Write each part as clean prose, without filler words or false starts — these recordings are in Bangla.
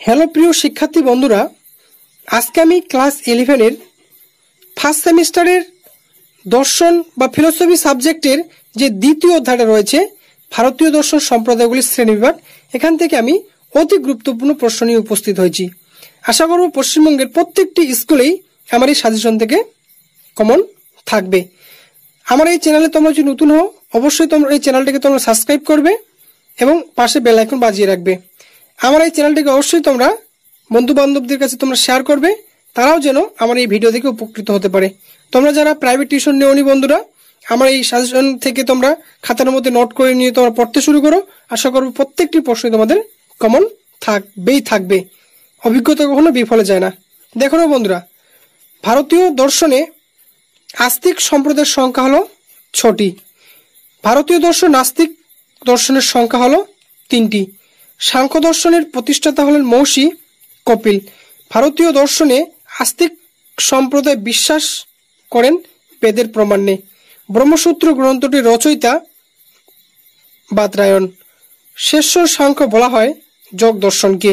হ্যালো প্রিয় শিক্ষার্থী বন্ধুরা, আজকে আমি ক্লাস 11-এর ফার্স্ট সেমিস্টারের দর্শন বা ফিলোসফি সাবজেক্টের যে দ্বিতীয় অধ্যায়টা রয়েছে ভারতীয় দর্শন সম্প্রদায়গুলির শ্রেণীবিভাগ, এখান থেকে আমি অতি গুরুত্বপূর্ণ প্রশ্ন নিয়ে উপস্থিত হয়েছি। আশা করব পশ্চিমবঙ্গের প্রত্যেকটি স্কুলেই আমার এই সাজেশন থেকে কমন থাকবে। আমার এই চ্যানেলে তোমরা যদি নতুন হও, অবশ্যই তোমরা এই চ্যানেলটিকে তোমরা সাবস্ক্রাইব করবে এবং পাশে বেল আইকন বাজিয়ে রাখবে। আমার এই চ্যানেলটিকে অবশ্যই তোমরা বন্ধু বান্ধবদের কাছে তোমরা শেয়ার করবে, তারাও যেন আমার এই ভিডিও থেকে উপকৃত হতে পারে। তোমরা যারা প্রাইভেট টিউশন নেওনি বন্ধুরা, আমার এই সাজেশন থেকে তোমরা খাতার মধ্যে নোট করে নিয়ে তোমরা পড়তে শুরু করো। আশা করব প্রত্যেকটি প্রশ্ন তোমাদের কমন থাকবে। অভিজ্ঞতা কখনো বিফলে যায় না। দেখো না বন্ধুরা, ভারতীয় দর্শনে আস্তিক সম্প্রদায়ের সংখ্যা হলো 6টি। ভারতীয় দর্শন নাস্তিক দর্শনের সংখ্যা হলো 3টি। সাংখ্য দর্শনের প্রতিষ্ঠাতা হলেন মহর্ষি কপিল। ভারতীয় দর্শনে আস্তিক সম্প্রদায় বিশ্বাস করেন বেদের প্রমাণ নেই। ব্রহ্মসূত্র গ্রন্থটির রচয়িতা বাদরায়ণ। শ্রেষ্ঠ সাংখ্য বলা হয় যোগ দর্শনকে।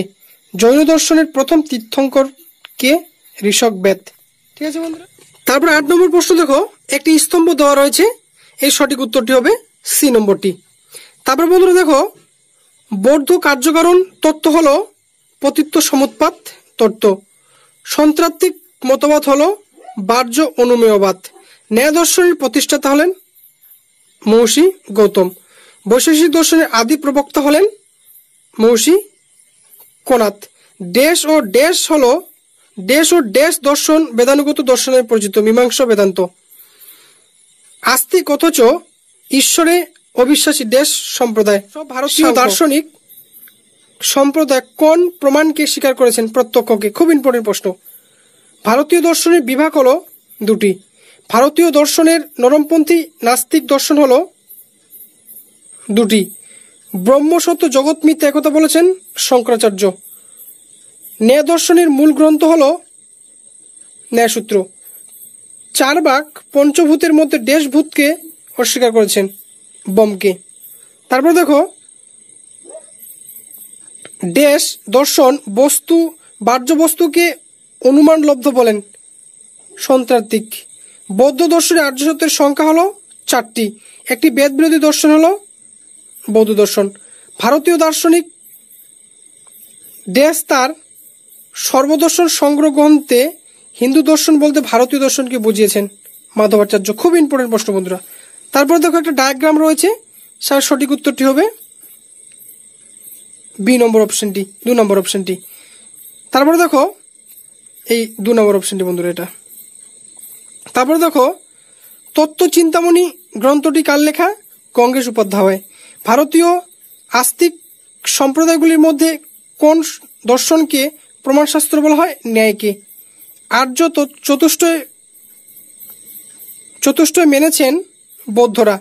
জৈন দর্শনের প্রথম তীর্থঙ্কর কে? ঋষভ বেদ। ঠিক আছে বন্ধুরা, তারপরে 8 নম্বর প্রশ্ন দেখো, একটি স্তম্ভ দেওয়া রয়েছে, এই সঠিক উত্তরটি হবে সি নম্বরটি। তারপর বন্ধুরা দেখো, বৌদ্ধ কার্যকারণ তত্ত্ব হলো পতিত্ব সমুৎপাত তত্ত্ব। সন্ত্রাত্মিক মতবাদ হলো বাহ্য অনুমেয়বাদ। ন্যায় দর্শনের প্রতিষ্ঠাতা হলেন মহর্ষি গৌতম। বৈশেষিক দর্শনের আদি প্রবক্তা হলেন মহর্ষি কোনাদ। দেশ ও দেশ দর্শন বেদানুগত দর্শনের পরিচিত মীমাংসা বেদান্ত। আস্তিক অথচ ঈশ্বরে অবিশ্বাসী দেশ সম্প্রদায়। ভারতীয় দার্শনিক সম্প্রদায় কোন প্রমাণকে স্বীকার করেছেন? প্রত্যক্ষকে। খুব ইম্পর্টেন্ট প্রশ্ন। ভারতীয় দর্শনের বিভাগ হলো 2টি। ভারতীয় দর্শনের নরমপন্থী নাস্তিক দর্শন হলো 2টি। ব্রহ্মসত্য জগৎ মিথ্যা একথা বলেছেন শঙ্করাচার্য। ন্যায় দর্শনের মূল গ্রন্থ হলো ন্যায়সূত্র। 4 ভাগ পঞ্চভূতের মধ্যে দেশভূতকে অস্বীকার করেছেন বমকে। তারপর দেখো, দেশ দর্শন বস্তু বাহ্য বস্তুকে অনুমানলব্ধ বলেন সন্ত্রাত্মিক। বৌদ্ধ দর্শনে আর্য সত্যের সংখ্যা হলো 4টি। একটি বেদ বিরোধী দর্শন হলো বৌদ্ধ দর্শন। ভারতীয় দার্শনিক দেশ তার সর্বদর্শন সংগ্রহ গ্রন্থে হিন্দু দর্শন বলতে ভারতীয় দর্শনকে বুঝিয়েছেন মাধবাচার্য। খুব ইম্পর্টেন্ট প্রশ্ন বন্ধুরা। তারপর দেখো, একটা ডায়াগ্রাম রয়েছে, তার সঠিক উত্তরটি হবে বি নম্বর অপশনটি, 2 নম্বর অপশনটি। তারপরে দেখো, এই 2 নম্বর অপশনটি বন্ধুরা এটা। তারপরে দেখো, তত্ত্ব চিন্তামণি গ্রন্থটি কার লেখা? গঙ্গেশ উপাধ্যায়। ভারতীয় আস্তিক সম্প্রদায়গুলির মধ্যে কোন দর্শনকে প্রমাণশাস্ত্র বলা হয়? ন্যায়কে। আর্য চতুষ্টয় মেনেছেন বৌদ্ধরা।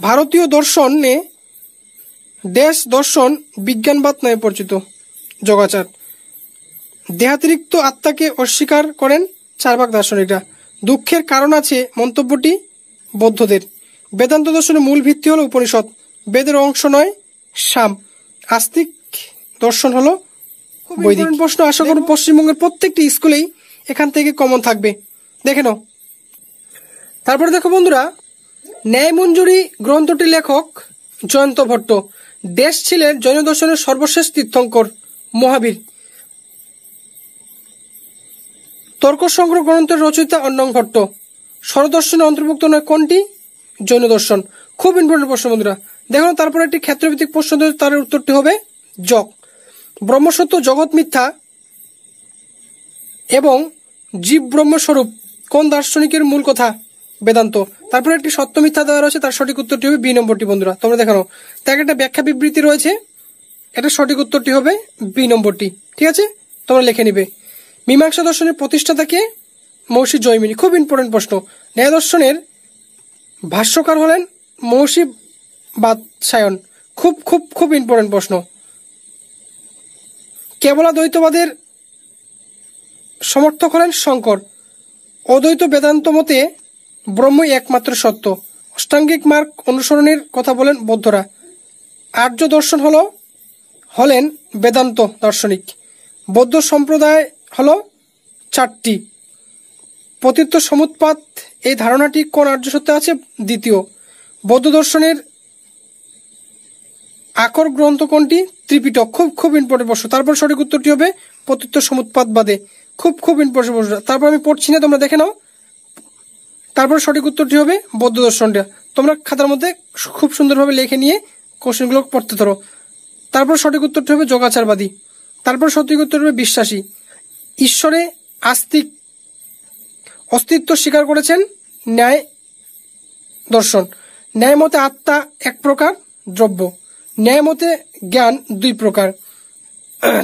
ভারতীয় দর্শনে দেশ দর্শন বিজ্ঞানবাদ নামে পরিচিত যোগাচার। দেহাতিরিক্ত আত্মাকে অস্বীকার করেন 4 ভাগ দার্শনিকরা। দুঃখের কারণ আছে মন্তব্যটি বৌদ্ধদের। বেদান্ত দর্শনের মূল ভিত্তি হলো উপনিষদ, বেদের অংশ নয় সাম। আস্তিক দর্শন হলো বৈদিক। প্রশ্ন, আশা করব পশ্চিমবঙ্গের প্রত্যেকটি স্কুলেই এখান থেকে কমন থাকবে, দেখে নাও। তারপরে দেখো বন্ধুরা, ন্যায় মঞ্জুরি গ্রন্থটির লেখক জয়ন্ত ভট্ট। দেশ ছিলেন জৈন দর্শনের সর্বশেষ তীর্থঙ্কর মহাবীর। তর্ক সংগ্রহ গ্রন্থের রচয়িতা অন্নং ভট্ট। স্বরদর্শনের অন্তর্ভুক্ত নয় কোনটি? জৈন দর্শন। খুব ইম্পর্টেন্ট প্রশ্ন বন্ধুরা। দেখুন, তারপরে একটি ক্ষেত্রভিত্তিক প্রশ্ন, তার উত্তরটি হবে যক। ব্রহ্মসত্য জগৎ মিথ্যা এবং জীব ব্রহ্মস্বরূপ কোন দার্শনিকের মূল কথা? বেদান্ত। তারপরে একটি সত্য মিথ্যা দেওয়া রয়েছে, তার সঠিক উত্তরটি হবে বি নম্বরটি বন্ধুরা। তোমরা দেখানো, তার একটা ব্যাখ্যা বিবৃতি রয়েছে, এটা সঠিক উত্তরটি হবে বি নম্বরটি। ঠিক আছে, তোমরা লিখে নিবে। মীমাংসা দর্শনের প্রতিষ্ঠাতাকে? মহর্ষি জৈমিনী। খুব ইম্পর্টেন্ট প্রশ্ন। ন্যায় দর্শনের ভাষ্যকার হলেন মহর্ষি বাদশায়ন। খুব খুব খুব ইম্পর্টেন্ট প্রশ্ন। কেবলাদ্বৈতবাদের সমর্থক হলেন শঙ্কর। অদ্বৈত বেদান্ত মতে ব্রহ্মই একমাত্র সত্য। অষ্টাঙ্গিক মার্গ অনুসরণের কথা বলেন বৌদ্ধরা। আর্য দর্শন হলেন বেদান্ত দার্শনিক। বৌদ্ধ সম্প্রদায় হলো 4টি। পতিত্ব সমুৎপাত এই ধারণাটি কোন আর্য সত্যে আছে? দ্বিতীয়। বৌদ্ধ দর্শনের আকর গ্রন্থ কোনটি? ত্রিপিটক। খুব খুব ইম্পর্টেন্ট প্রশ্ন। তারপর সঠিক উত্তরটি হবে পতিত্ব সমুৎপাতবাদে। খুব খুব ইম্পর্টেন্ট প্রশ্ন। তারপর আমি পড়ছি না, তোমরা দেখে নাও। তারপর সঠিক উত্তরটি হবে বৌদ্ধ দর্শনটা। তোমরা খাতার মধ্যে খুব সুন্দরভাবে লিখে নিয়ে কোশ্চেনগুলো পড়তে ধরো। তারপর সঠিক উত্তরটি হবে যোগাচারবাদী। তারপর সঠিক উত্তর হবে বিশ্বাসী। ঈশ্বরে আস্তিক অস্তিত্ব স্বীকার করেছেন ন্যায় দর্শন। ন্যায় মতে আত্মা এক প্রকার দ্রব্য, ন্যায় মতে জ্ঞান 2 প্রকার।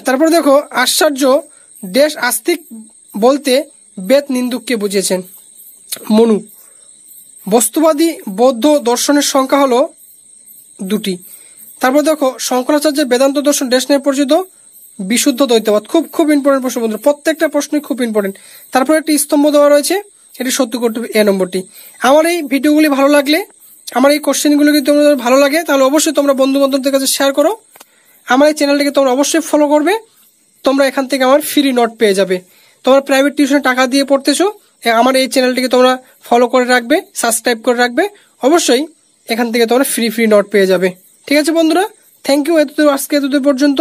তারপর দেখো আশ্চর্য দেশ আস্তিক বলতে বেদ নিন্দুককে বুঝিয়েছেন মনু। বস্তুবাদী বৌদ্ধ দর্শনের সংখ্যা হলো 2টি। তারপর দেখো শঙ্করাচার্যের বেদান্ত দর্শন দেশ নিয়ে পরিচিত বিশুদ্ধ দ্বৈতবাদ। খুব খুব ইম্পর্টেন্ট প্রশ্ন বন্ধুরা, প্রত্যেকটা প্রশ্নই খুব ইম্পর্টেন্ট। তারপর একটি স্তম্ভ দেওয়া রয়েছে, এটি সত্যি করতে হবে এ নম্বরটি। আমার এই ভিডিওগুলি ভালো লাগলে, আমার এই কোশ্চেনগুলো যদি তোমাদের ভালো লাগে তাহলে অবশ্যই তোমরা বন্ধু বান্ধবদের কাছে শেয়ার করো। আমার এই চ্যানেলটিকে তোমরা অবশ্যই ফলো করবে। তোমরা এখান থেকে আমার ফ্রি নোট পেয়ে যাবে। তোমরা প্রাইভেট টিউশনে টাকা দিয়ে পড়তেছো, আমার এই চ্যানেলটিকে তোমরা ফলো করে রাখবে, সাবস্ক্রাইব করে রাখবে। অবশ্যই এখান থেকে তোমরা ফ্রি নোট পেয়ে যাবে। ঠিক আছে বন্ধুরা, থ্যাংক ইউ। আজকে এতদূর পর্যন্ত।